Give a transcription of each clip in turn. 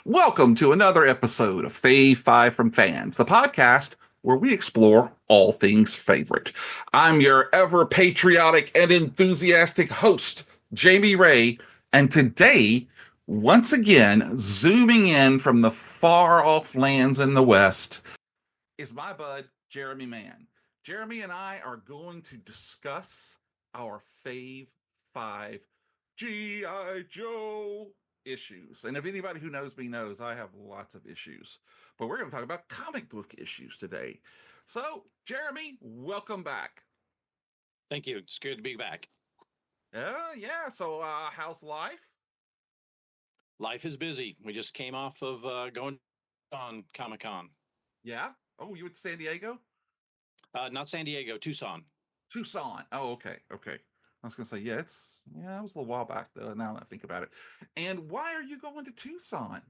Welcome to another episode of Fave 5 from Fans, the podcast where we explore all things favorite. I'm your ever patriotic and enthusiastic host, Jamie Ray, and today, once again, zooming in from the far off lands in the West, is my bud, Jeremy Mann. Jeremy and I are going to discuss our Fave 5 G.I. Joe issues. And if anybody who knows me knows, I have lots of issues. But we're going to talk about comic book issues today. So, Jeremy, welcome back. Thank you. It's good to be back. Yeah. So, how's life? Life is busy. We just came off of going on Comic Con. Yeah. Oh, you went to San Diego? Not San Diego, Tucson. Tucson. Oh, okay. Okay. I was gonna say, it was a little while back though. Now that I think about it. And why are you going to Tucson?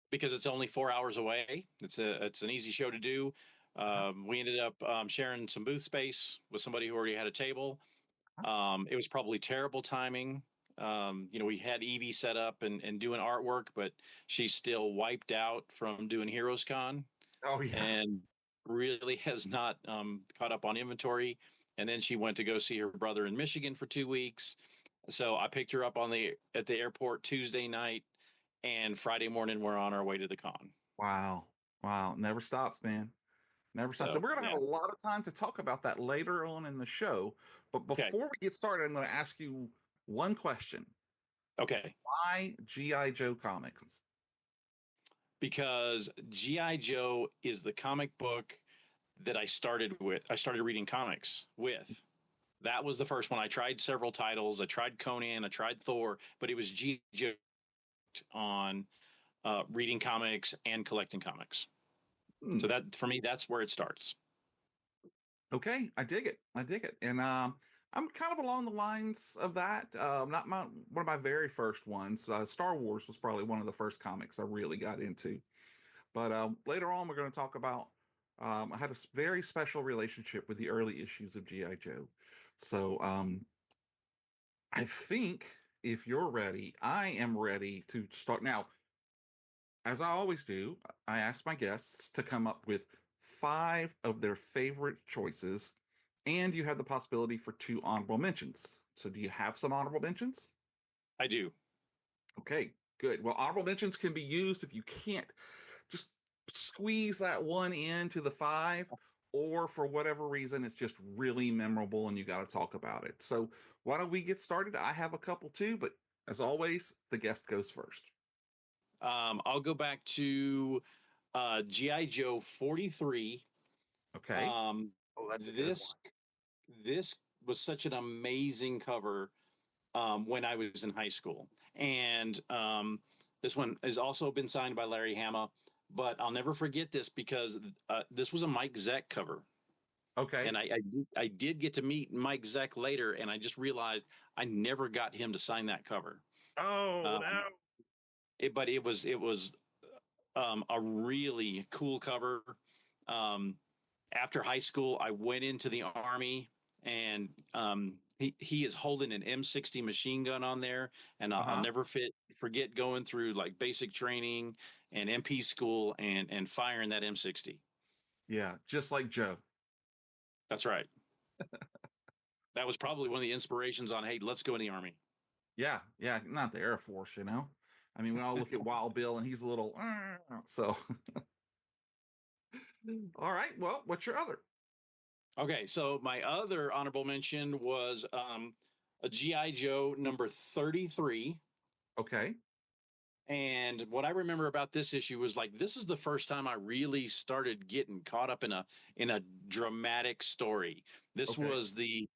Because it's only 4 hours away. It's an easy show to do. Uh-huh. We ended up sharing some booth space with somebody who already had a table. It was probably terrible timing. We had Evie set up and doing artwork, but she's still wiped out from doing Heroes Con Oh yeah. and really has not caught up on inventory. And then she went to go see her brother in Michigan for 2 weeks. So I picked her up at the airport Tuesday night, and Friday morning we're on our way to the con. Wow. Wow. Never stops, man. Never stops. And So we're gonna have yeah, a lot of time to talk about that later on in the show. But okay, before we get started, I'm gonna ask you one question. okay. Why G.I. Joe comics? Because GI Joe is the comic book that I started with. I started reading comics with. That was the first one. I tried several titles. I tried Conan. I tried Thor, but it was GI Joe on reading comics and collecting comics. Hmm. So that for me, that's where it starts. Okay, I dig it. I dig it. And I'm kind of along the lines of that. Not one of my very first ones. Star Wars was probably one of the first comics I really got into. But later on, we're going to talk about. I had a very special relationship with the early issues of GI Joe. So I think if you're ready, I am ready to start now. As I always do, I ask my guests to come up with 5 of their favorite choices, and you have the possibility for 2 honorable mentions. So, do you have some honorable mentions? I do. Okay, good. Well, honorable mentions can be used if you can't just squeeze that one into the 5, or for whatever reason, it's just really memorable and you got to talk about it. So, why don't we get started? I have a couple too, but as always, the guest goes first. I'll go back to GI Joe 43. Okay. Um, Oh, that's a good one. this this was such an amazing cover when I was in high school, and this one has also been signed by Larry Hama. But I'll never forget this because this was a Mike Zeck cover, Okay. and I did get to meet Mike Zeck later, and I just realized I never got him to sign that cover. Oh Um, no. but it was a really cool cover. Um, After high school, I went into the army, and he is holding an M60 machine gun on there, and I'll Uh-huh. never forget going through like basic training and MP school and firing that M60. Yeah, just like Joe. That's right. That was probably one of the inspirations on, hey, let's go in the army. Yeah, yeah, not the Air Force, you know. I mean, we all look at Wild Bill and he's a little so all right. Well, what's your other? Okay, so my other honorable mention was a GI Joe number 33. Okay. And what I remember about this issue was like this is the first time I really started getting caught up in a dramatic story. This Okay. was the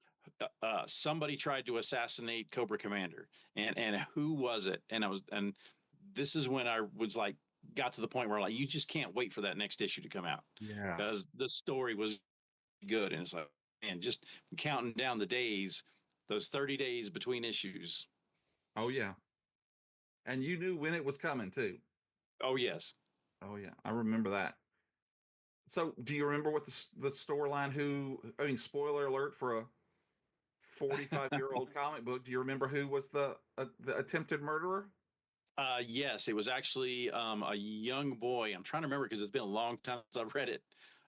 somebody tried to assassinate Cobra Commander, and who was it? And this is when I was like got to the point where like you just can't wait for that next issue to come out Yeah. because the story was good, and it's like man, just counting down the days, those 30 days between issues. Oh yeah. And you knew when it was coming too. Oh yes. Oh yeah. I remember that. So, do you remember what the storyline who I mean, spoiler alert for a 45-year-old comic book, do you remember who was the attempted murderer? Yes, it was actually a young boy. I'm trying to remember because it's been a long time since I've read it.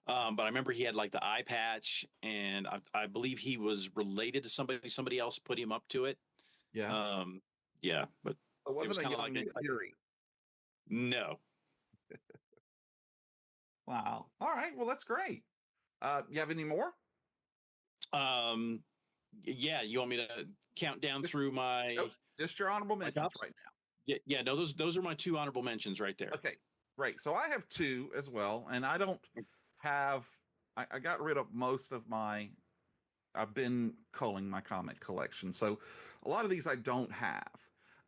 But I remember he had like the eye patch, and I believe he was related to somebody. Somebody else put him up to it. Yeah. Um, yeah, but It it was wasn't a kind of young like Nick a Fury. no. Wow. All right. Well, that's great. You have any more? Um, yeah, you want me to count down Just through nope. Just your honorable my mentions tops? right Yeah. No, those are my two honorable mentions right there. now. Okay. Great. So I have two as well, and I don't have. I got rid of most of my. I've been culling my comic collection, so a lot of these I don't have.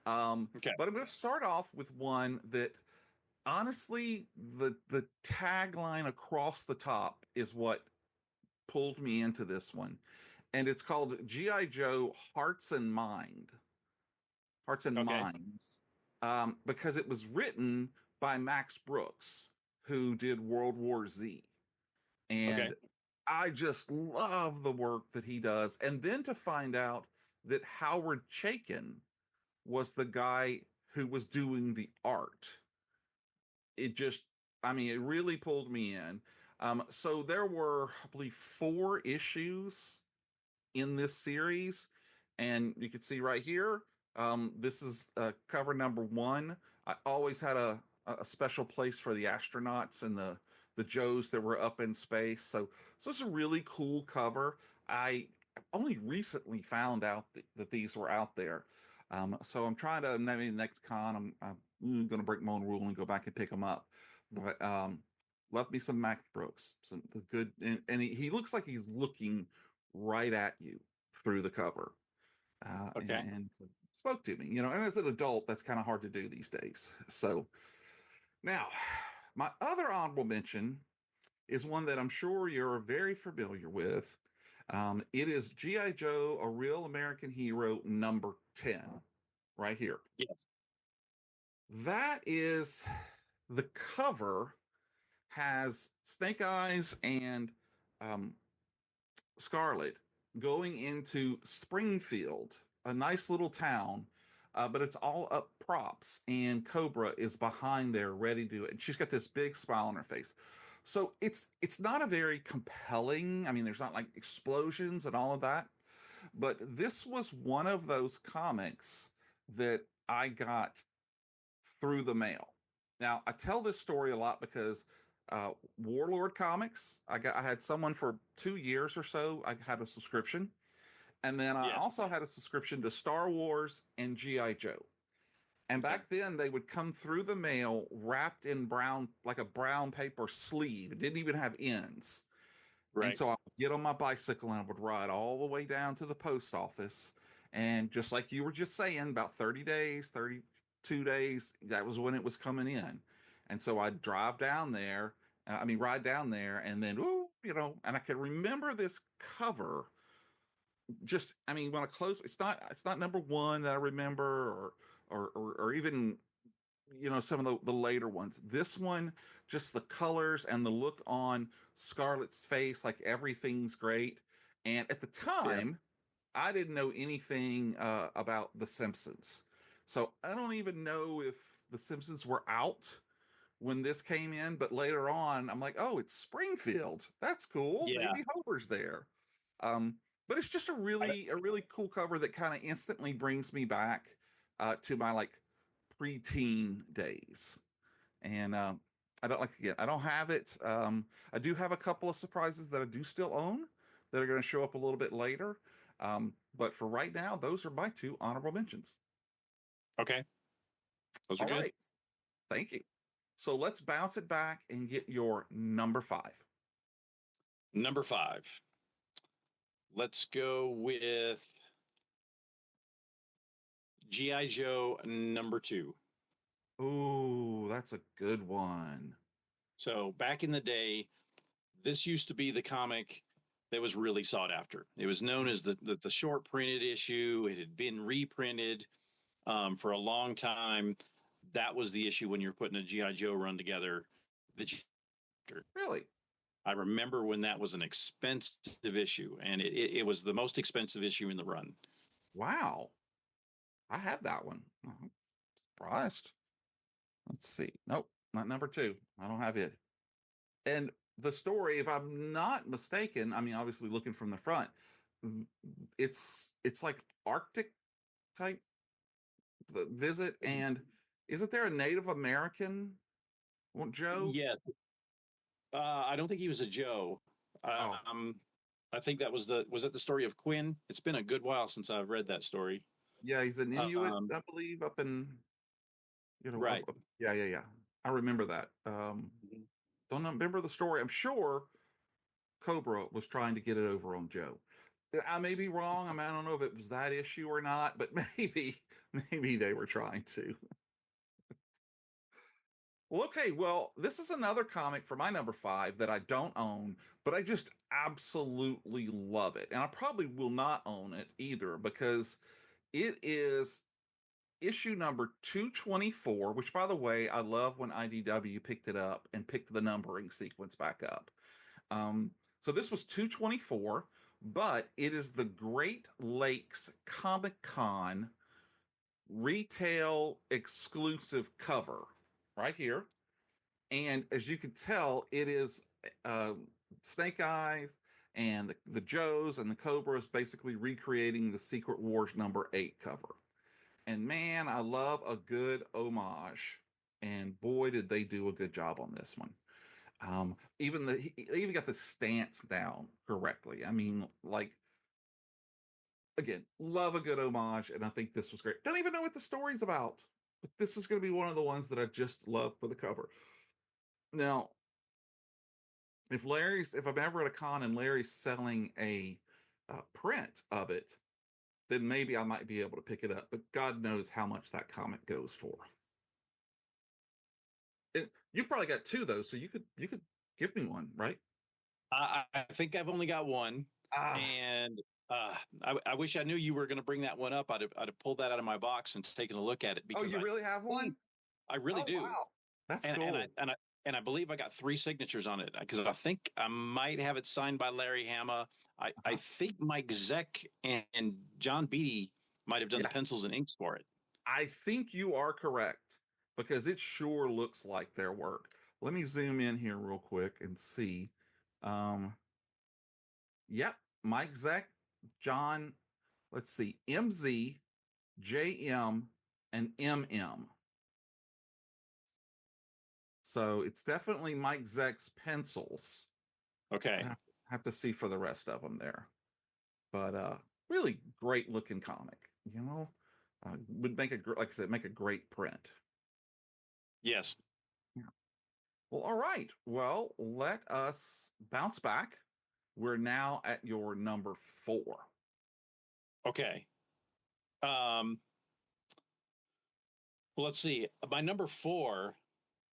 Okay. But I'm going to start off with one that honestly, the tagline across the top is what pulled me into this one, and it's called GI Joe Hearts and Okay. Minds, because it was written by Max Brooks, who did World War Z, Okay. and I just love the work that he does. And then to find out that Howard Chaykin was the guy who was doing the art, it just, I mean, it really pulled me in. So there were, I believe, 4 issues in this series, and you can see right here. This is cover number 1. I always had a special place for the astronauts and the Joes that were up in space. So it's a really cool cover. I only recently found out that these were out there. So I'm trying to, maybe next con I'm going to break my own rule and go back and pick them up. But love me some Max Brooks, some the good, and he looks like he's looking right at you through the cover, Okay. and spoke to me. And as an adult, that's kind of hard to do these days. So now, my other honorable mention is one that I'm sure you're very familiar with. It is GI Joe: A Real American Hero number 10, right here. Yes. That is the cover has Snake Eyes and um, Scarlet going into Springfield, a nice little town, but it's all up props, and Cobra is behind there, ready to do it. And she's got this big smile on her face. So it's not a very compelling. I mean, there's not like explosions and all of that, but this was one of those comics that I got through the mail. Now, I tell this story a lot because Warlord Comics, I had someone for 2 years or so. I had a subscription, and then I Yes. also had a subscription to Star Wars and GI Joe. And Okay. back then, they would come through the mail wrapped in brown, like a brown paper sleeve. It didn't even have ends. And Right. so I would get on my bicycle and I would ride all the way down to the post office. And just like you were just saying, about 30 days, 32 days, that was when it was coming in. And so I'd drive down there, ride down there, and then, ooh, and I can remember this cover. Just, when I close, it's not number 1 that I remember, or even some of the later ones. This one, just the colors and the look on Scarlett's face, like everything's great. And at the Yeah. time, I didn't know anything about The Simpsons, so I don't even know if The Simpsons were out when this came in. But later on, I'm like, oh, it's Springfield. That's cool. Yeah. Maybe Homer's there. Um, but it's just a I, really cool cover that kind of instantly brings me back to my like preteen days. And I don't like again. I don't have it. I do have a couple of surprises that I do still own that are going to show up a little bit later. But for right now, those are my 2 honorable mentions. okay. Those are All good. right. Thank you. So let's bounce it back and get your number 5. Number 5. Let's go with GI Joe number 2. Ooh, that's a good one. So back in the day, this used to be the comic that was really sought after. It was known as the short printed issue. It had been reprinted for a long time. That was the issue when you're putting a GI Joe run together. The Really? I remember when that was an expensive issue, and it was the most expensive issue in the run. Wow. I had that one. surprised. Let's see. Nope, not number 2. I don't have it. And the story, if I'm not mistaken, I mean, obviously looking from the front, it's like Arctic type visit. And isn't there a Native American Joe? Yes. I don't think he was a Joe. Oh, Um, I think that was it the story of Quinn? It's been a good while since I've read that story. yeah, he's an Inuit, Um, I believe, up in right. yeah, yeah, yeah. I remember that. Mhm. Don't remember the story. I'm sure Cobra was trying to get it over on Joe. I may be wrong. I mean, I don't know if it was that issue or not, but maybe they were trying to. Well, okay. Well, this is another comic for my number 5 that I don't own, but I just absolutely love it. And I probably will not own it either because it is issue number 224, which, by the way, I love when IDW picked it up and picked the numbering sequence back up. So this was 224, but it is the Great Lakes Comic Con retail exclusive cover right here. And as you can tell, it is uh, Snake Eyes and the Joes and the Cobras basically recreating the Secret Wars number 8 cover. And man, I love a good homage. And boy, did they do a good job on this one. They even got the stance down correctly. I mean, like again, love a good homage, and I think this was great. Don't even know what the story's about, but this is going to be one of the ones that I just love for the cover. Now, if I'm ever at a con and Larry's selling a print of it, then maybe I might be able to pick it up. But God knows how much that comic goes for. You've probably got 2 though, so you could give me one, right? I think I've only got one, Ah, and I wish I knew you were going to bring that one up. I'd have pulled that out of my box and taken a look at it oh, because you really have think one? I really Oh, do, wow, that's and and I cool. and I and I believe I got 3 signatures on it because I think I might have it signed by Larry Hama. I Uh-huh. think Mike Zeck and John Beatty might have done the Yeah, pencils and inks for it. I think you are correct because it sure looks like their work. Let me zoom in here real quick and see. Um, yep, Mike Zeck, John, let's see, MZ, JM, and MM. So it's definitely Mike Zeck's pencils. I Okay. have to see for the rest of them there. But really great looking comic, you know. Would make like I said, make a great print. Yes. Yeah. Well, all right. Well, let us bounce back. We're now at your number 4. Okay. Um, well, let's see. My number 4.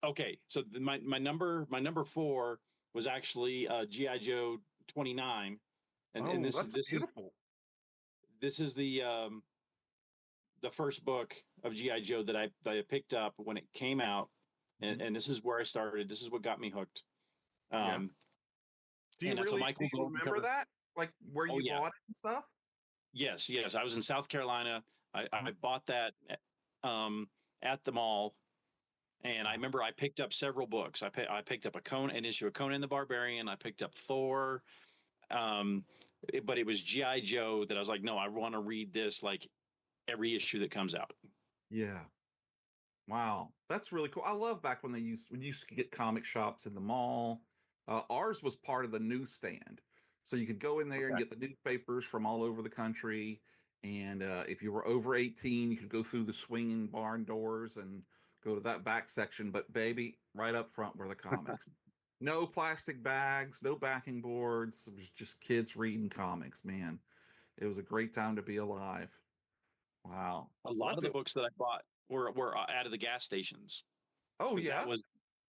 Okay, so my number 4 was actually GI Joe 29, and Oh, this that's this is beautiful. this is the first book of GI Joe that I picked up when it came out, and, Mhm. and this is where I started. This is what got me hooked. Yeah. Um, and that's a Do Michael you Golden remember cover. that? Like where Oh you yeah, bought it and stuff? yes, yes. I was in South Carolina. I, Uh-huh. I bought that um, at the mall. And I Uh-huh. remember I picked up several books. I picked up an issue of Conan the Barbarian. I picked up Thor. But it was GI Joe that I was like, no, I want to read this like every issue that comes out. Yeah. Wow, that's really cool. I love back when you used to get comic shops in the mall. Ours was part of the newsstand, so you could go in there and Okay. get the newspapers from all over the country. And if you were over 18, you could go through the swinging barn doors and go to that back section. But baby, right up front were the comics. No plastic bags, no backing boards. It was just kids reading comics. Man, it was a great time to be alive. Wow. A Well, lot of that's the it. books that I bought were out of the gas stations Oh because yeah.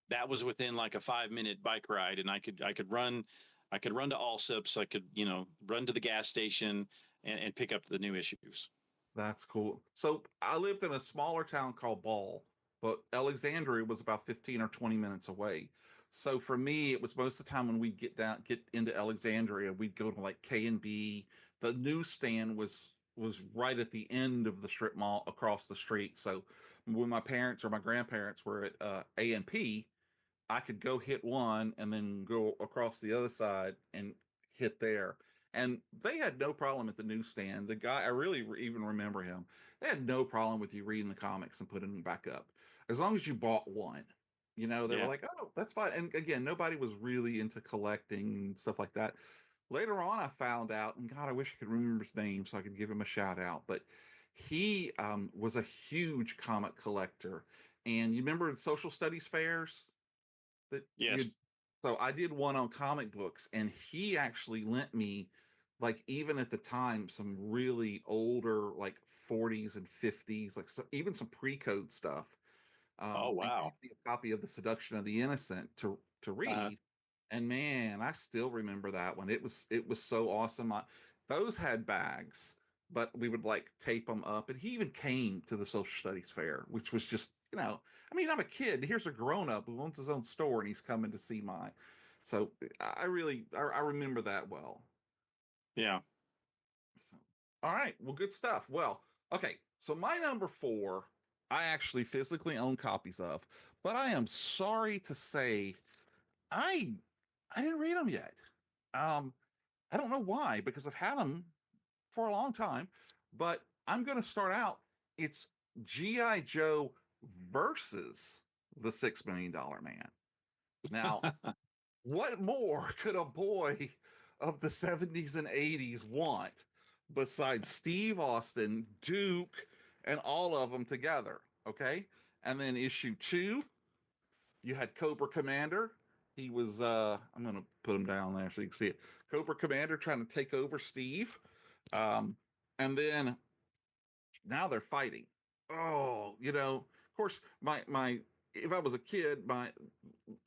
that was within like a 5 minute bike ride, and I could run to Allsips. I could run to the gas station and pick up the new issues. That's cool. So I lived in a smaller town called Ball, but Alexandria was about 15 or 20 minutes away. So for me, it was most of the time when get into Alexandria, we'd go to like K and B. The newsstand was was right at the end of the strip mall across the street. So when my parents or my grandparents were at A&P, I could go hit one and then go across the other side and hit there. And they had no problem at the newsstand. The guy, I really even remember him. They had no problem with you reading the comics and putting them back up, as long as you bought one. You know, they were Yeah. like, "Oh, that's fine." And again, nobody was really into collecting and stuff like that. Later on, I found out, and God, I wish I could remember his name so I could give him a shout out. But he was a huge comic collector. And you remember in social studies fairs that you Yes. so I did one on comic books, and he actually lent me, like, even at the time, some really older, like 40s and 50s, like even some pre-code stuff, Oh, and wow. gave me a copy of The Seduction of the Innocent to Uh, read. And man, I still remember that one. It was so awesome. Those had bags, but we would like tape them up. And he even came to the social studies fair, which was just, I mean, I'm a kid. Here's a grown up who owns his own store, and he's coming to see mine. So I remember that well. yeah. So, all right. Well, good stuff. Well, okay. So my number four, I actually physically own copies of, but I am sorry to say I I didn't read them yet. Um, I don't know why, because I've had them for a long time, but I'm going to start out. It's G.I. Joe versus the $6 Million Man. Now, what more could a boy of the 70s and 80s want besides Steve Austin, Duke, and all of them together? Okay. And then issue two, you had Cobra Commander. He was, I'm going to put him down there so you can see it. Cobra Commander trying to take over Steve. Um, and then now they're fighting. Oh, of course, if I was a kid,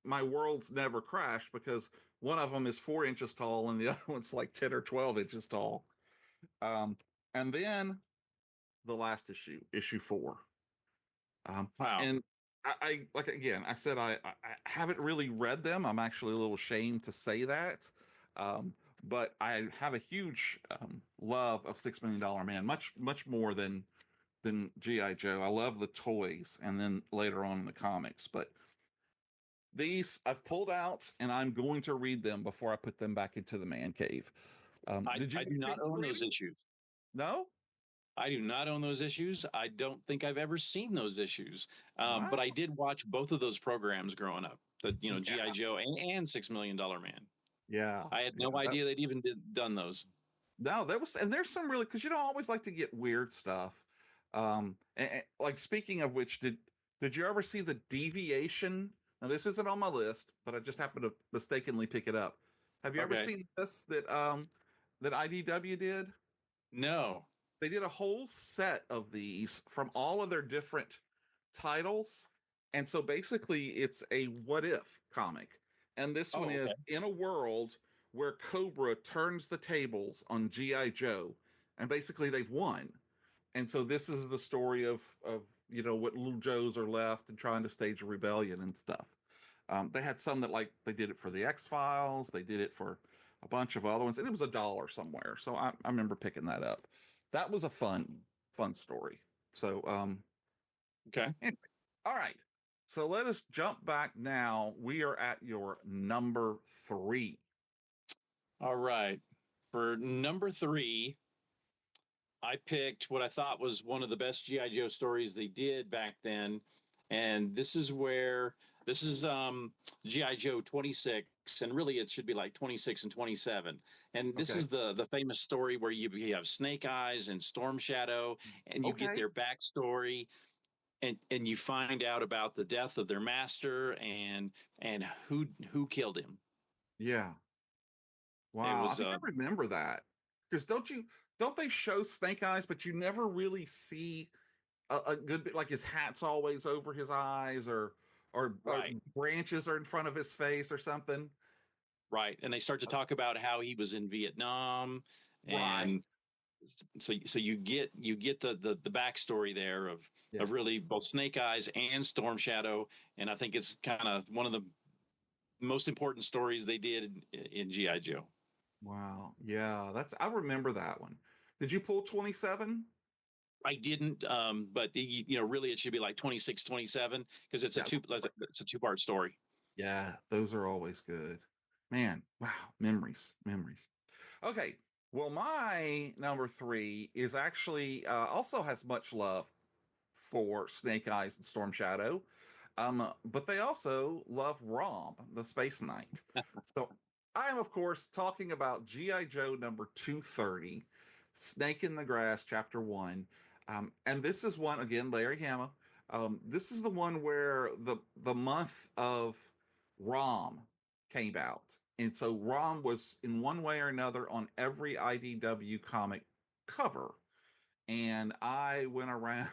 my worlds never crashed because one of them is 4 inches tall and the other one's like 10 or 12 inches tall. Um, and then the last issue four. Wow. And I like again, I said I haven't really read them. I'm actually a little ashamed to say that. Um, but I have a huge love of $6 Million Man, much more than GI Joe. I love the toys, and then later on in the comics. But these I've pulled out, and I'm going to read them before I put them back into the man cave. Did you I do get a not chance to own read those them? issues. No. I do not own those issues. I don't think I've ever seen those issues. But I Wow. did watch both of those programs growing up. The GI Yeah. Joe and $6 Million Man. Yeah. I had Yeah. no idea they'd even done those. No, there was, and there's some really, because I always like to get weird stuff. Like, speaking of which, did you ever see the Deviation? Now, this isn't on my list, but I just happened to mistakenly pick it up. Have you ever Okay. seen this that IDW did? No. They did a whole set of these from all of their different titles. And so basically, it's a what if comic. And this one Oh, okay. is in a world where Cobra turns the tables on G.I. Joe, and basically they've won. And so this is the story of what little Joes are left and trying to stage a rebellion and stuff. They had some that, like, they did it for the X Files, they did it for a bunch of other ones, and it was $1 somewhere. So I remember picking that up. That was a fun story. So Okay. anyway, all right. So let us jump back now. We are at your number three. All right. For number three, I picked what I thought was one of the best GI Joe stories they did back then, and this is GI Joe 26, and really it should be like 26 and 27. And this Okay. is the famous story where you have Snake Eyes and Storm Shadow, and you get Okay. their backstory, and you find out about the death of their master and who killed him. Yeah. It Wow. I was think I remember that. Because don't they show Snake Eyes, but you never really see a good bit, like his hat's always over his eyes, or right. branches are in front of his face or something. Right. And they start to talk about how he was in Vietnam, Right. and so you get the backstory there Yeah. of really both Snake Eyes and Storm Shadow, and I think it's kind of one of the most important stories they did in GI Joe. Wow. Yeah, I remember that one. Did you pull 27? I didn't, but really it should be like 26, 27 because it's Yeah. it's a two-part story. Yeah, those are always good. Man, wow, memories, memories. Okay, well, my number three is actually also has much love for Snake Eyes and Storm Shadow, but they also love Rom, the Space Knight. So I am, of course, talking about G.I. Joe number 230, Snake in the Grass, Chapter 1. And this is one, again, Larry Hama. This is the one where the month of Rom came out. And so Rom was in one way or another on every IDW comic cover. And I went around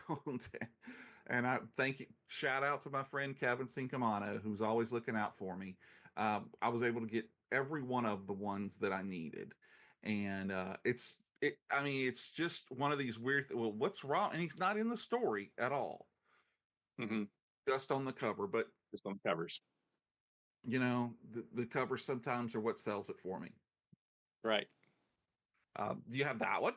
and I thank you, shout out to my friend Kevin Sincamano, who's always looking out for me. I was able to get every one of the ones that I needed. And I mean, it's just one of these weird, well, what's wrong? And he's not in the story at all, Mm-hmm. just on the cover. But, Just on covers. the covers sometimes are what sells it for me. Right. Do you have that one?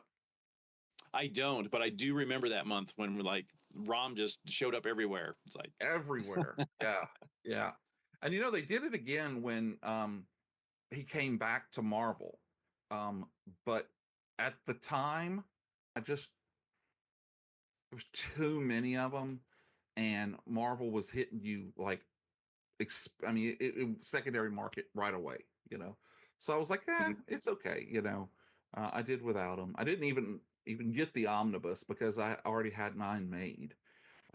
I don't, but I do remember that month when like Rom just showed up everywhere. It's like Everywhere. Yeah. Yeah. And they did it again when he came back to Marvel. But at the time, I just there was too many of them, and Marvel was hitting you like I mean, it secondary market right away. So I was like, Mhm. it's okay. I did without them. I didn't even get the omnibus because I already had mine made.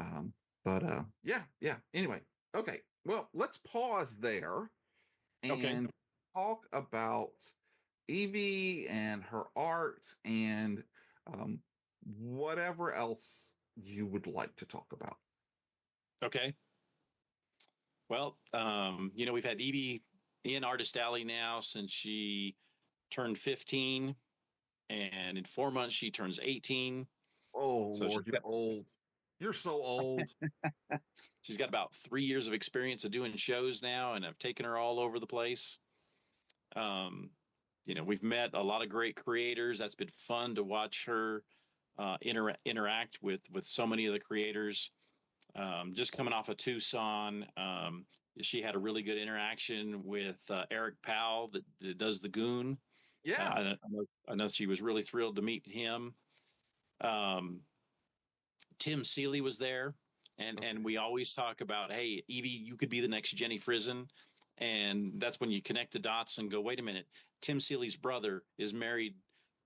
Um, but yeah, yeah. Anyway, okay. Well, let's pause there Okay. and talk about Evie and her art and um, whatever else you would like to talk about. Okay. Well, we've had Evie in Artist Alley now since she turned 15, and in 4 months she turns 18. Oh So Lord, you're old. You're so old. she's got about 3 years of experience of doing shows now, and I've taken her all over the place. Um, we've met a lot of great creators. That's been fun to watch her interact with so many of the creators. Just coming off of Tucson, she had a really good interaction with Eric Powell that does the Goon. Yeah, I know she was really thrilled to meet him. Um, Tim Seeley was there, and okay. we always talk about, hey, Evie, you could be the next Jenny Frison, and that's when you connect the dots and go, wait a minute, Tim Seeley's brother is married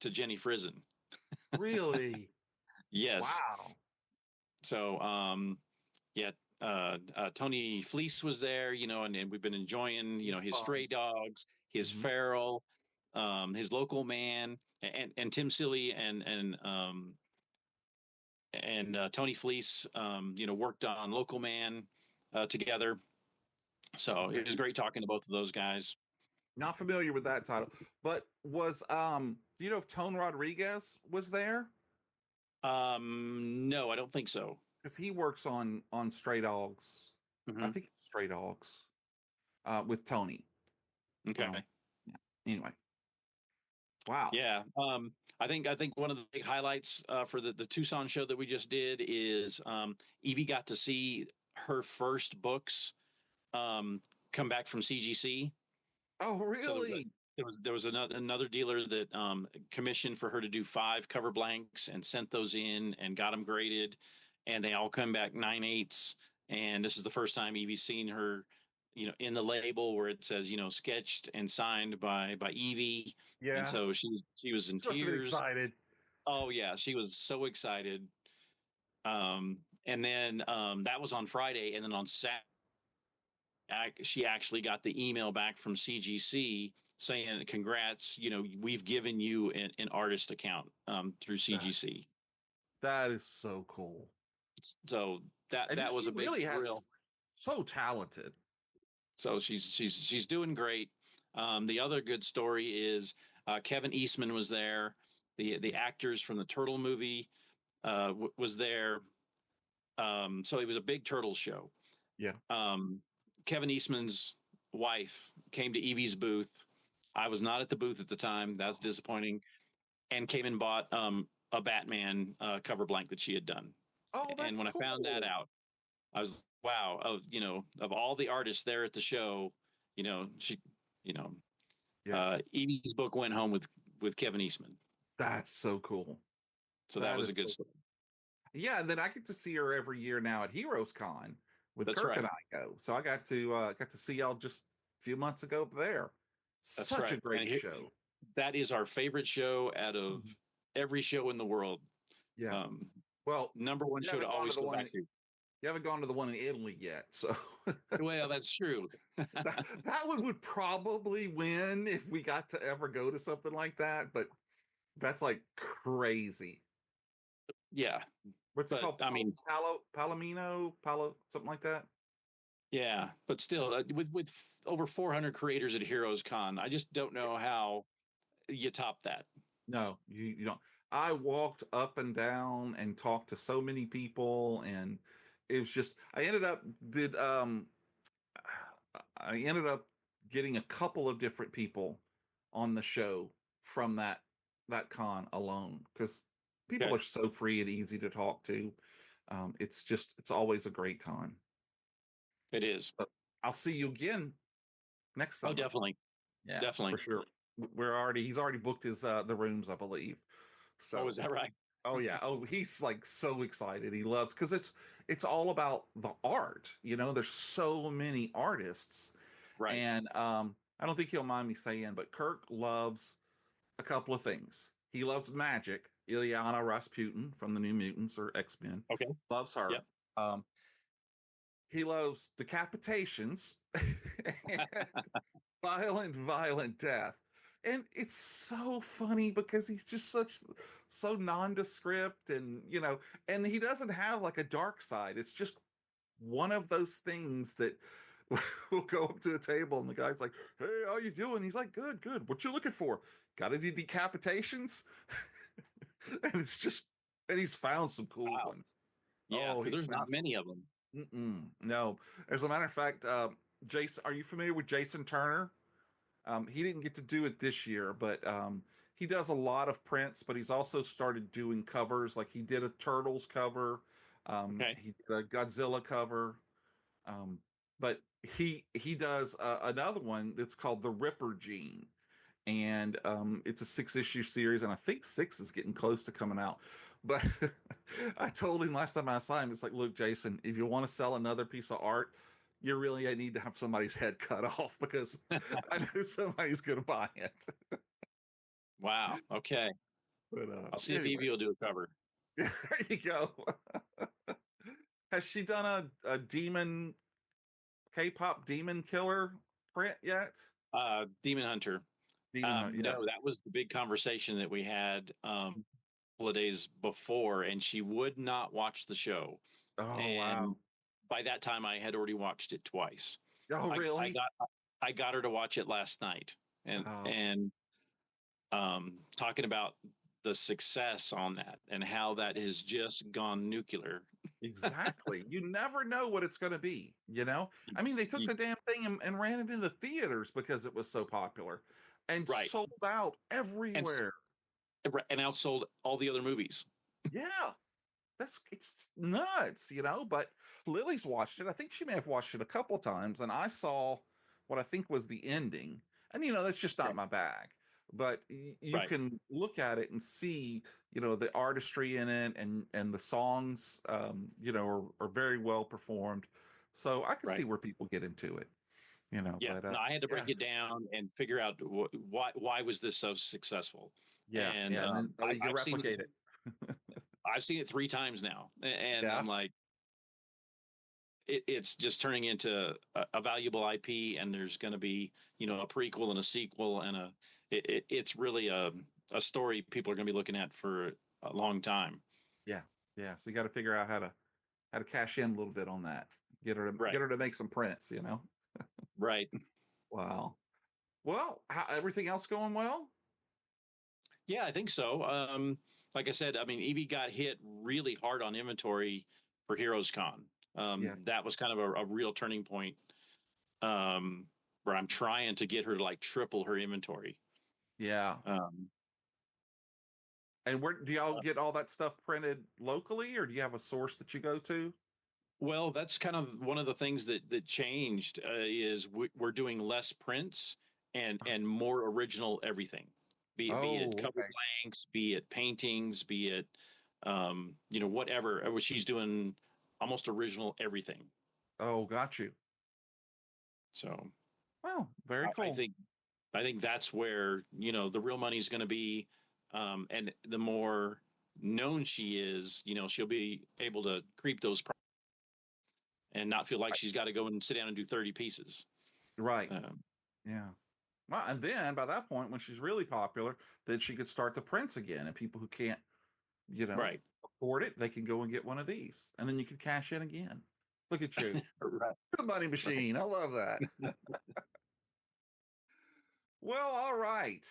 to Jenny Frison. Really? Yes. Wow. So, yeah, Tony Fleece was there, and we've been enjoying, He's his fun. stray dogs, his Hmm. feral, his local man, and Tim Seeley and Tony Fleece, worked on Local Man together. So Okay. it was great talking to both of those guys. Not familiar with that title, but was do you know if Tone Rodriguez was there? No, I don't think so. Because he works on Stray Dogs. I Hmm. think it's Stray Dogs with Tony. Um, Okay. yeah. Anyway, wow. Yeah. I think one of the big highlights for the Tucson show that we just did is Evie got to see her first books um, come back from CGC. Oh, So really? there was another dealer that commissioned for her to do 5 cover blanks and sent those in and got them graded, and they all come back 9/8. And this is the first time Evie's seen her, in the label where it says, sketched and signed by Evie, and Yeah. so she was in She must have been tears. excited. Oh yeah, she was so excited. And then that was on Friday, and then on Saturday she actually got the email back from CGC saying, "Congrats, we've given you an artist account through That CGC." that is so cool. So And that was she a big really has thrill. so talented. So she's doing great. The other good story is Kevin Eastman was there. The actors from the Turtle movie was there. So it was a big turtle show. Yeah. Um, Kevin Eastman's wife came to Evie's booth. I was not at the booth at the time. That's disappointing. and came and bought a Batman cover blank that she had done. Oh, And that's when I found that cool. out, I was wow, of all the artists there at the show, she, you know, Yeah, Evie's book went home with Kevin Eastman. that's so cool. So that That was a is good so. story. Yeah, and then I get to see her every year now at Heroes Con with That's Kirk and right. I go. So I got to see y'all just a few months ago there. That's Such a right. great And here, show. that is our favorite show out of Mhm. every show in the world. Yeah. Um, Well, Number one you show to haven't gone to always the go one back in to. you haven't gone to the one in Italy yet. So Well, that's true. that one would probably win if we got to ever go to something like that, but that's like crazy. Yeah, What's it but called? I mean, Palomino, something like that. yeah, but still, with over 400 creators at Heroes Con, I just don't know how you top that. No, you don't. I walked up and down and talked to so many people, and it was just I ended up getting a couple of different people on the show from that con alone because people Okay, are so free and easy to talk to. It's always a great time. it is. But I'll see you again next Oh, summer. definitely, Yeah, for definitely. sure. He's already booked his the rooms, I believe. Oh, is So that right? oh yeah. Oh, he's like so excited. He loves because it's all about the art. There's so many artists, Right. and I don't think he'll mind me saying, but Kirk loves a couple of things. He loves magic. Ilyana Rasputin from the New Mutants or X-Men Okay. loves her. Yep. Um, he loves decapitations and violent death. And it's so funny because he's just so nondescript and he doesn't have like a dark side. It's just one of those things that will go up to a table and the guy's like, "Hey, how you doing?" He's like, "Good, good. What you looking for? Got any decapitations?" and it's just and he's found some cool Wow. ones. Yeah, Oh, because he's there's not found some. many of them. No, as a matter of fact, Jason, are you familiar with Jason Turner? He didn't get to do it this year, but he does a lot of prints. But he's also started doing covers. Like he did a Turtles cover, Okay. he did a Godzilla cover, um, but he does another one that's called the Ripper Gene, and it's a 6-issue series, and I think six is getting close to coming out. But I told him last time I saw him, it's like, look, Jason, if you want to sell another piece of art, you really need to have somebody's head cut off because I know somebody's going to buy it. Wow. Okay. But I'll see if anyway, Evie will do a cover. there you go. Has she done a demon K-pop demon killer print yet? Demon Hunter. Demon Hunt, yeah. No, that was the big conversation that we had a couple of days before, and she would not watch the show. Oh And wow. by that time, I had already watched it twice. Oh I, I really? got I got her to watch it last night, and Oh. and talking about the success on that and how that has just gone nuclear. Exactly. You never know what it's going to be. I mean, they took You- the damn thing and ran it in the theaters because it was so popular and right, sold out and everywhere. and outsold all the other movies. Yeah. It's nuts. But Lily's watched it. I think she may have watched it a couple times, and I saw what I think was the ending. And that's just not Right, my bag. But you right, can look at it and see the artistry in it and the songs, are very well performed. So I can see right. where people get into it. Yeah, But no, I had to yeah, break it down and figure out why was this so successful. yeah, And yeah. And then you can replicate it. I've seen it 3 times now, and Yeah, I'm like, it's just turning into a valuable IP, and there's going to be a prequel and a sequel, and it's really a story people are going to be looking at for a long time. yeah, yeah. So you got to figure out how to cash in a little bit on that. Get Right, her to make some prints. right. Wow. Well, everything else going well? Yeah, I think so. Like I said, I mean, Evie got hit really hard on inventory for Heroes Con. Yeah. That was kind of a real turning point, um, where I'm trying to get her to like triple her inventory. Yeah. Um, And where do y'all get all that stuff printed locally, or do you have a source that you go to? Well, that's kind of one of the things that changed is we're doing less prints and more original everything, be it Oh, cover okay. blanks, be it paintings, be it whatever. She's doing almost original everything. Oh, got you. So Well, very I cool. think that's where the real money's going to be, and the more known she is, she'll be able to creep those and not feel like she's got to go and sit down and do 30 pieces. Right. Um, Yeah. Well, and then by that point, when she's really popular, then she could start the prints again, and people who can't, right. afford it, they can go and get one of these, and then you can cash in again. Look at you, Right. the money Right. machine. I love that. Well, all right.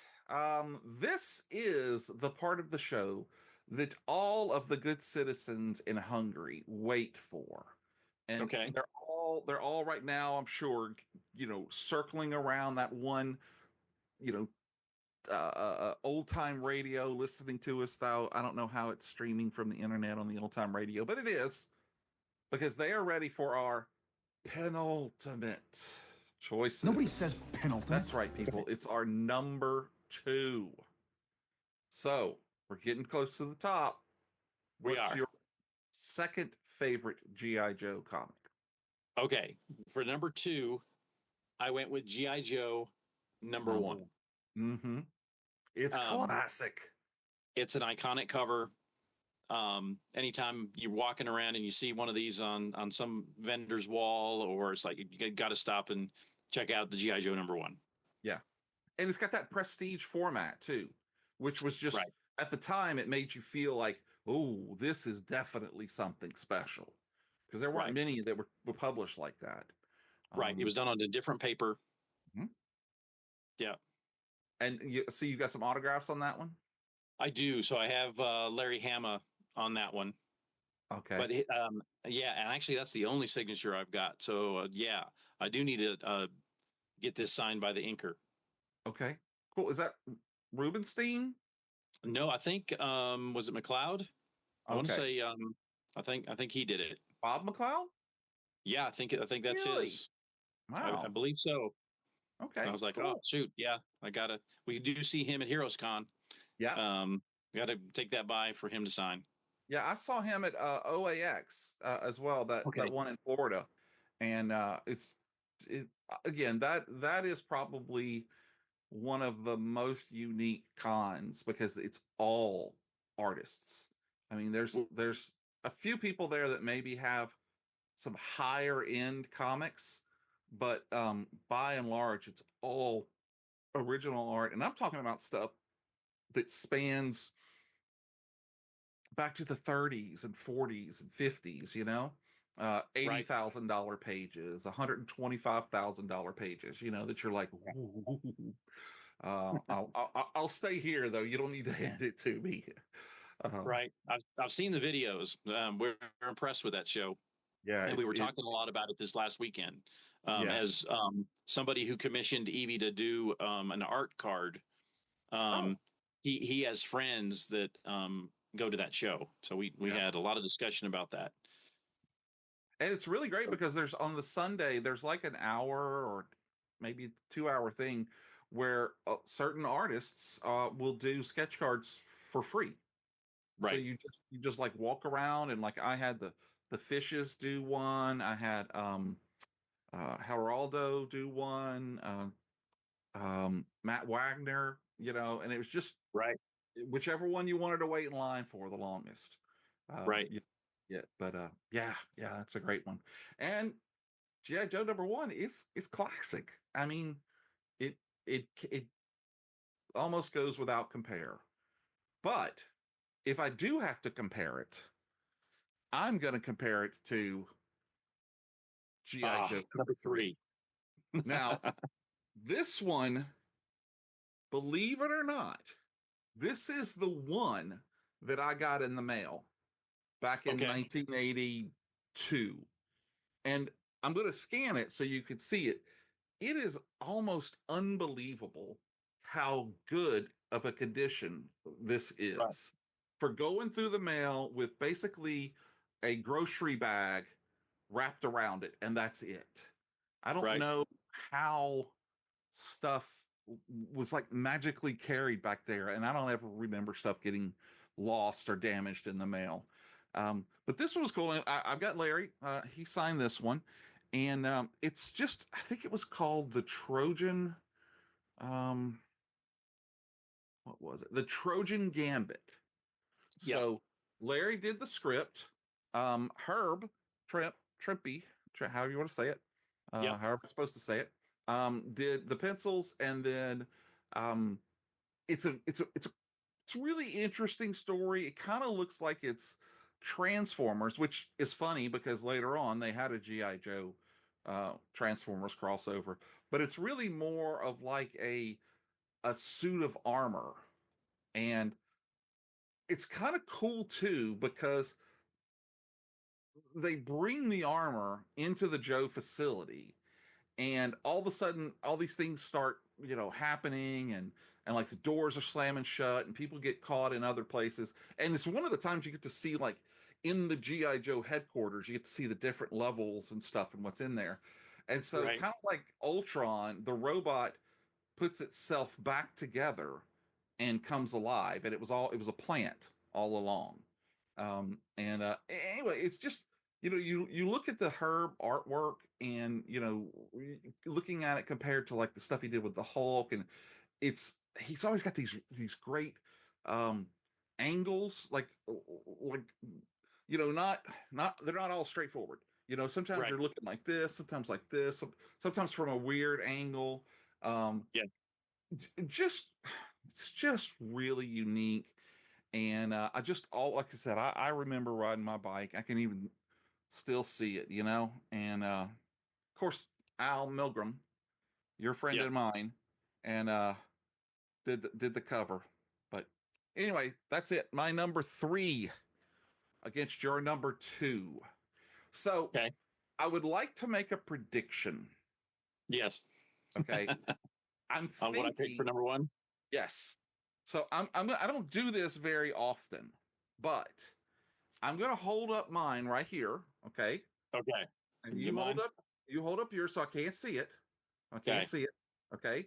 This is the part of the show that all of the good citizens in Hungary wait for. And Okay. they're all right now, I'm sure, circling around that one, you know, old time radio listening to us, though. I don't know how it's streaming from the internet on the old time radio, but it is because they are ready for our penultimate Nobody says choices. penultimate. That's right, Okay. people. It's our number two. So we're getting close to the top. We What's are. your second favorite G.I. Joe comic? Okay. For number two, I went with G.I. Joe number Number one. one. Mm-hmm. It's Um, classic. it's an iconic cover. Anytime you're walking around and you see one of these on some vendor's wall, or it's like you got to stop and check out the GI Joe number one. Yeah. And it's got that prestige format too, which was just Right. at the time it made you feel like, oh, this is definitely something special. Because there weren't Right. many that were published like that. Right. It Um, was done on a different paper. mhm. Yeah, And you see you got some autographs on that one? I do. So I have Larry Hama on that one. Okay. But yeah, and actually that's the only signature I've got. So yeah, I do need to get this signed by the inker. Okay. Cool. Is that Rubenstein? No, I think was it McLeod? I want to Okay. say I think he did it. Bob McLeod? Yeah, I think that's Really? his. I Wow. believe so. I Okay. was like, oh Cool. shoot, yeah, I gotta. We do see him at Heroes Con. Yeah. Got to take that by for him to sign. Yeah, I saw him at OAX as well. That Okay. one in Florida, and again that is probably one of the most unique cons because it's all artists. I mean, there's a few people there that maybe have some higher end comics, but by and large, it's all original art, and I'm talking about stuff that spans back to the 30s and 40s and 50s, Right. $80,000 pages, $125,000 pages, that you're like, ooh. I'll stay here though. You don't need to hand it to me. Um, Right. I've seen the videos. We're impressed with that show, yeah, and we it's were it. talking a lot about it this last weekend. Yeah. As somebody who commissioned Evie to do an art card, Oh, um, he has friends that go to that show, so we yeah. had a lot of discussion about that. And it's really great because there's on the Sunday, there's like an hour or maybe 2 hour thing where certain artists will do sketch cards for free. So Right. you just like walk around and like I had the fishes do one. I had Geraldo do one. Matt Wagner, and it was just Right. whichever one you wanted to wait in line for the longest. Right. Yeah, but yeah, that's a great one. And GI Joe number one is classic. I mean, it almost goes without compare. But if I do have to compare it, I'm going to compare it to GI Joe number Number three. three. Now, this one, believe it or not, this is the one that I got in the mail back in Okay. 1982. And I'm going to scan it so you can see it. It is almost unbelievable how good of a condition this Right. is. for going through the mail with basically a grocery bag wrapped around it, and that's it. I don't Right. know how stuff was like magically carried back there, and I don't ever remember stuff getting lost or damaged in the mail. But this one was cool. I've got Larry. He signed this one, and it's just I think it was called the Trojan. Um, what was it? The Trojan Gambit. Yep. So Larry did the script. Herb Trimpy, however you want to say it, Yep. however it's supposed to say it, did the pencils, and then um, it's a really interesting story. It kind of looks like it's Transformers, which is funny because later on they had a GI Joe Transformers crossover, but it's really more of like a suit of armor, and it's kind of cool too because they bring the armor into the Joe facility, and all of a sudden all these things start happening, and like the doors are slamming shut and people get caught in other places, and it's one of the times you get to see like in the GI Joe headquarters you get to see the different levels and stuff and what's in there. And so Right. kind of like Ultron, the robot puts itself back together and comes alive, and it was a plant all along. And anyway, it's just you look at the Herb artwork, and looking at it compared to like the stuff he did with the Hulk, and he's always got these great um angles, like not they're not all straightforward. Sometimes Right. they're looking like this, sometimes like this, sometimes from a weird angle. um Yeah. just it's just really unique. And I just all like I said, I remember riding my bike. I can even still see it, and of course Al Milgram, your friend Yep. and mine, and did the cover. But anyway, that's it, my number three against your number two. So Okay. I would like to make a prediction. Yes. Okay, I'm On what I picked for thinking. number one. Yes. So I don't do this very often, but I'm gonna hold up mine right here, okay? Okay. And Can you do mine? you hold up yours so I can't see it. I can't Okay. see it, okay?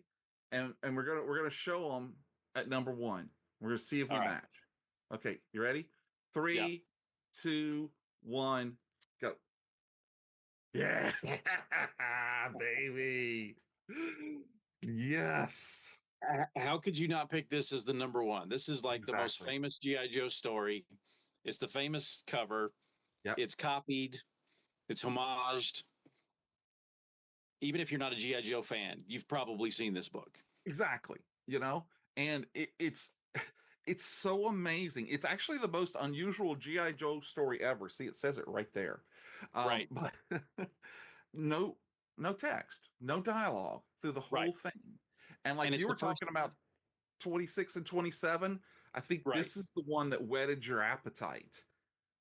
And we're gonna show them at number one. We're gonna see if All we right. match. Okay, you ready? Yeah. 3, 2, 1, go. Yeah, baby. Yes. How could you not pick this as the number one? This is like the most Exactly. famous GI Joe story. It's the famous cover. Yep. It's copied. It's homaged. Even if you're not a GI Joe fan, you've probably seen this book. Exactly. And it's so amazing. It's actually the most unusual GI Joe story ever. See, it says it right there. Right. But no no text, no dialogue through the whole Right. thing. And And like it's you the were first. talking about 26 and 27, I think Right. this is the one that whetted your appetite.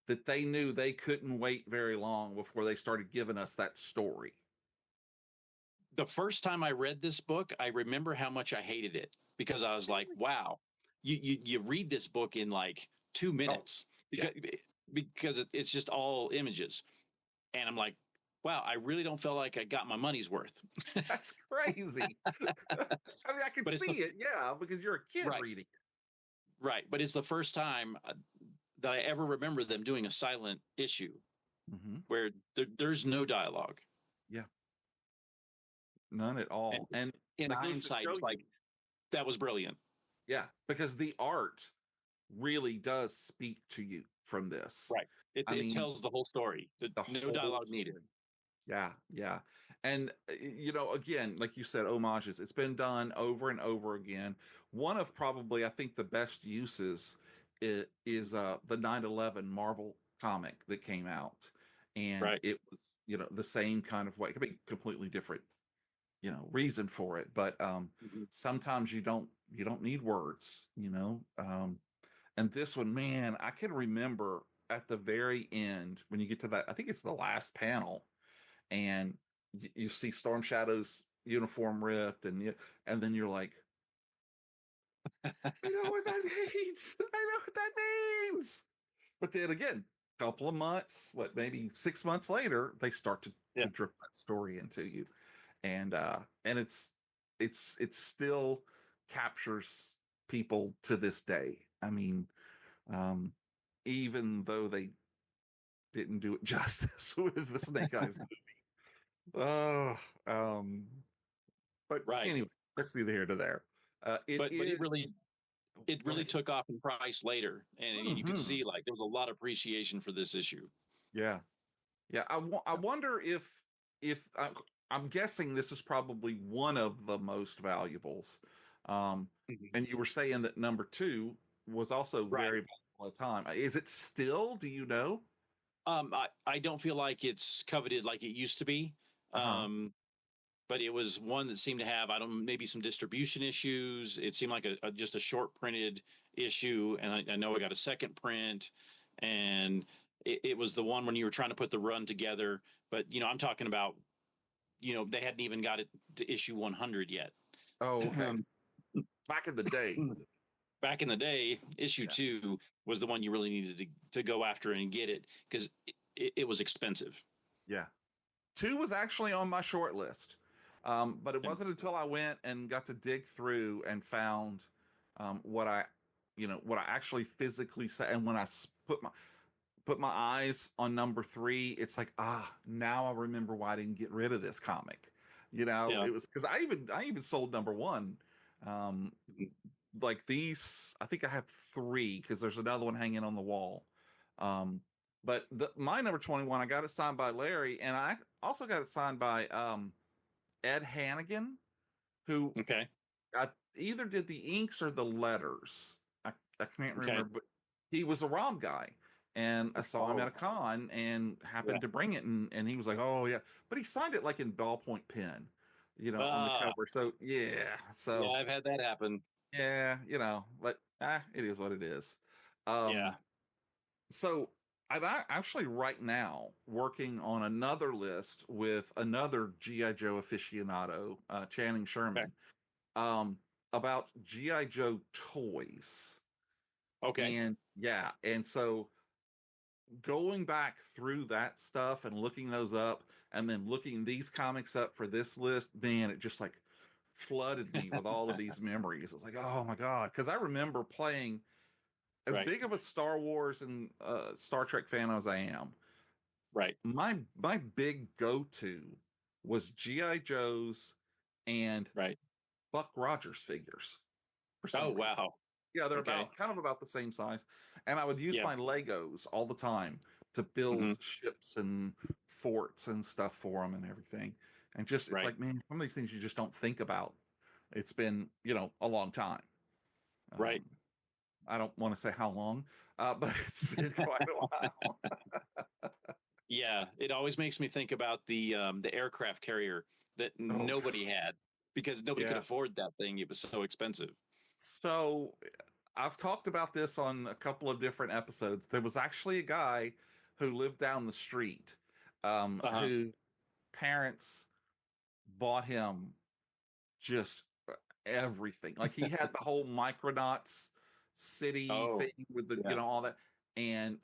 That they knew they couldn't wait very long before they started giving us that story. The first time I read this book, I remember how much I hated it because I was like, Really? wow, you read this book in like two Oh, minutes yeah. because it's just all images. And I'm like, wow, I really don't feel like I got my money's worth. That's crazy. I mean, I could But it's the see it, yeah, because you're a kid right, reading it. right. But it's the first time that I ever remember them doing a silent issue Hmm. where there's no dialogue. Yeah, none at And all. And in that goes to hindsight, show it's like you, that was brilliant. yeah, because the art really does speak to you from this. Right. I It mean, tells the whole story. the No whole dialogue needed. story. Yeah, yeah. And again, like you said, homages. It's been done over and over again. One of probably, I think, the best uses is the 9/11 Marvel comic that came out, and Right. it was the same kind of way. It could be completely different reason for it, but Mhm. sometimes you don't need words. And this one, man, I can remember at the very end when you get to that. I think it's the last panel, and you see Storm Shadow's uniform ripped, and then you're like, I know what that means. I know what that means. But then again, a couple of months, maybe 6 months later, they start to Yeah. drip that story into you. And it still captures people to this day. I mean, um, even though they didn't do it justice with the Snake Eyes movie. Oh, but Right. anyway, that's neither here nor there. It But is. it Go really ahead. took off in price later, and you could Hmm. see like there was a lot of appreciation for this issue. Yeah, yeah. I wonder if I'm guessing this is probably one of the most valuables. Um, Mhm. and you were saying that number two was also Right. very valuable at the time. Is it still? Do you know? I don't feel like it's coveted like it used to be. Uh huh. But it was one that seemed to have, I don't, maybe some distribution issues. It seemed like just a short printed issue, and I know I got a second print, and it was the one when you were trying to put the run together. But I'm talking about, they hadn't even got it to issue 100 yet. Oh, okay. Um, Back in the day. Back in the day, issue Yeah. two was the one you really needed to go after and get it because it was expensive. Yeah. Two was actually on my short list. But it Yeah. wasn't until I went and got to dig through and found what what I actually physically said. And when put my eyes on number three, it's like, now I remember why I didn't get rid of this comic. Yeah. It was because I even sold number one. Um, like these, I think I have three because there's another one hanging on the wall. Um, but my number 21, I got it signed by Larry, and I also got it signed by Ed Hannigan, who Okay. I either did the inks or the letters. I can't Okay. remember, but he was a ROM guy. And I saw him at Oh, a con and yeah. happened to bring it, and he was like, "Oh yeah," but he signed it like in ballpoint pen, on the Ah, cover. So yeah, yeah, so I've had that happen. yeah, but it is what it is. Yeah. Um, so actually right now working on another list with another GI Joe aficionado, Channing Okay. Sherman, about GI Joe toys. Okay. And yeah, and so going back through that stuff and looking those up and then looking these comics up for this list, man, it just like flooded me with all of these memories. It's like, oh my God. Because I remember playing, as Right. big of a Star Wars and Star Trek fan as I am, Right. my big go-to was GI Joes and Right. Buck Rogers figures for Oh, some reason. wow. Yeah, they're Okay. about the same size. And I would use Yeah. my Legos all the time to Hmm. build ships and forts and stuff for them and everything. And just, it's Right. like, man, some of these things you just don't think about. It's been, a long time. Right. Um, I don't want to say how long, but it's been quite a while. Yeah. It always makes me think about the aircraft carrier that Oh, nobody had because nobody could yeah. afford that thing. It was so expensive. So I've talked about this on a couple of different episodes. There was actually a guy who lived down the street, Uh-huh. who parents bought him just everything. Like he had the whole Micronauts city Oh, thing with the, yeah. all that. And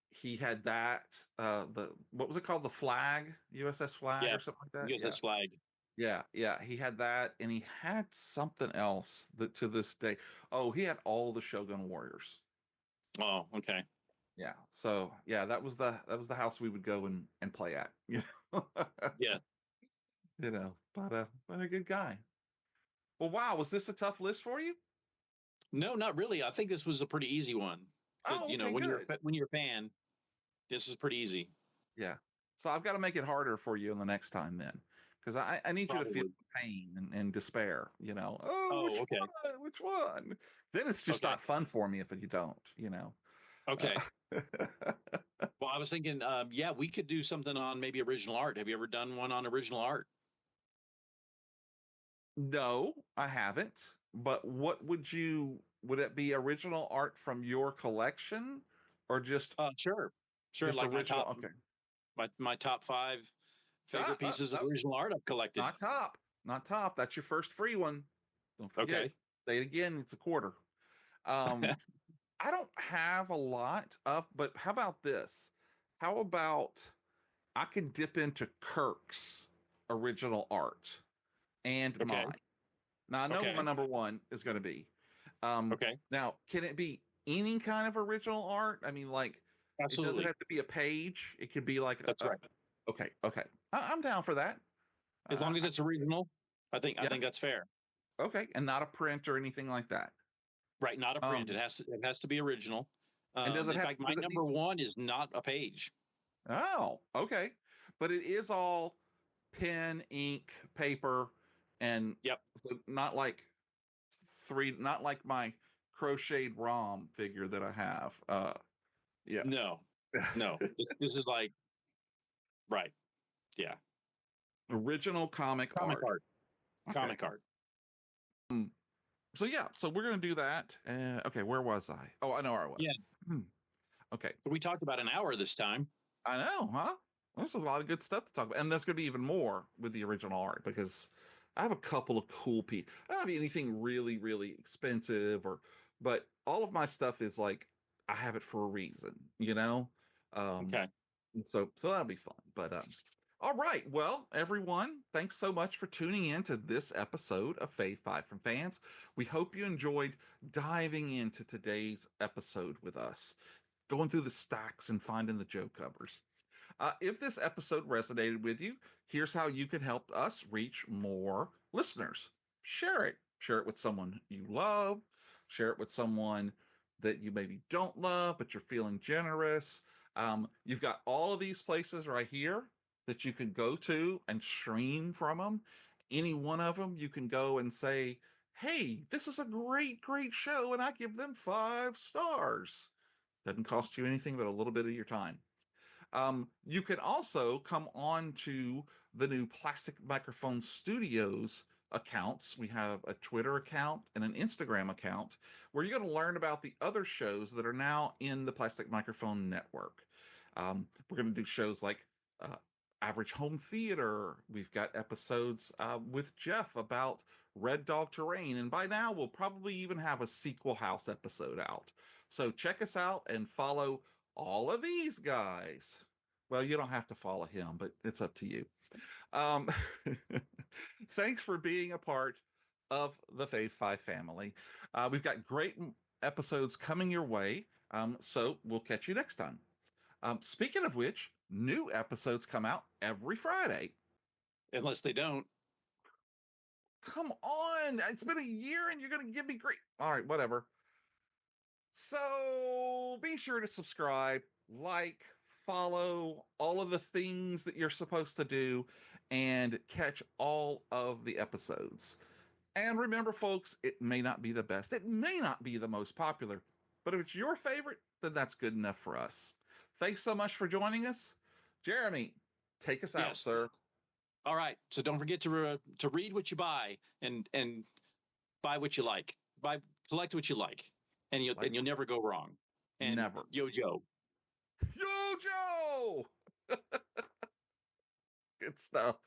he had that, the, what was it called? The flag, USS flag Yeah. or something like that. Yeah. USS Flag. Yeah, yeah, he had that, and he had something else that to this day. Oh, he had all the Shogun Warriors. Oh, okay. Yeah, so yeah, that was the house we would go and play at. Know, Yeah. but a good guy. Well, wow, was this a tough list for you? No, not really. I think this was a pretty easy one. But Oh, okay, when good. you're a fan, this is pretty easy. Yeah, so I've got to make it harder for you in the next time then, because I need you to feel Probably. the pain and despair. Oh, Oh, which okay. one? Which one? Then it's just Okay. not fun for me if you don't. Okay. Uh, Well, I was thinking, yeah, we could do something on maybe original art. Have you ever done one on original art? no, I haven't. But would it be original art from your collection or just Sure. Sure. just Like original? Okay. my top five favorite pieces of No, original art I've collected. not top. Not top. That's your first free one. Don't forget. Okay. Say it again, it's a quarter. Um, I don't have a lot of, but how about this? How about I can dip into Kirk's original art and Okay. mine. Now I know what my Okay. number one is going to be. Okay. Now, can it be any kind of original art? I mean, like, it doesn't Absolutely. have to be a page. It could be like That's right. okay, okay. I'm down for that. As long as it's original, I Yeah, think that's fair. okay, and not a print or anything like that. Right. Not a print. Um, It has to be original. and does it In have? fact, my Does it need? number one is not a page. Oh, okay, but it is all pen, ink, paper, and Yep. so not like not like my crocheted ROM figure that I have. Yeah. No. No. This is like right. Yeah. Original comic Comic art. art. Okay. Comic art. So yeah, so we're gonna do that. Okay, where was I? Oh, I know where I Yeah. was. Okay, We talked about an hour this time. I know, huh? There's a lot of good stuff to talk about, and there's gonna be even more with the original art because I have a couple of cool pieces. I don't have anything really, really expensive, but all of my stuff is like I have it for a reason, you know. Um, Okay. so that'll be fun. But all right, well, everyone, thanks so much for tuning in to this episode of Fave 5 from Fans. We hope you enjoyed diving into today's episode with us, going through the stacks and finding the Joe covers. If this episode resonated with you, here's how you can help us reach more listeners. Share it. Share it with someone you love. Share it with someone that you maybe don't love, but you're feeling generous. You've got all of these places right here that you can go to and stream from them. Any one of them, you can go and say, hey, this is a great, great show, and I give them 5 stars. Doesn't cost you anything but a little bit of your time. You can also come on to the new Plastic Microphone Studios accounts. We have a Twitter account and an Instagram account where you're going to learn about the other shows that are now in the Plastic Microphone Network. We're going to do shows like uh, Average Home Theater. We've got episodes with Jeff about Red Dog Terrain. And by now, we'll probably even have a Sequel House episode out. So check us out and follow all of these guys. Well, you don't have to follow him, but it's up to you. Um, thanks for being a part of the Fave 5 family. We've got great episodes coming your way. So we'll catch you next time. Speaking of which, new episodes come out every Friday. Unless they don't. Come on. It's been a year and you're going to give me great. All right, whatever. So be sure to subscribe, like, follow all of the things that you're supposed to do, and catch all of the episodes. And remember, folks, it may not be the best, it may not be the most popular, but if it's your favorite, then that's good enough for us. Thanks so much for joining us. Jeremy, take us out, Yes. sir. All right. So don't forget to read what you buy and buy what you like. Select what you like, and you'll never go wrong. And Never. Yo Joe. Yo, Joe! Good stuff.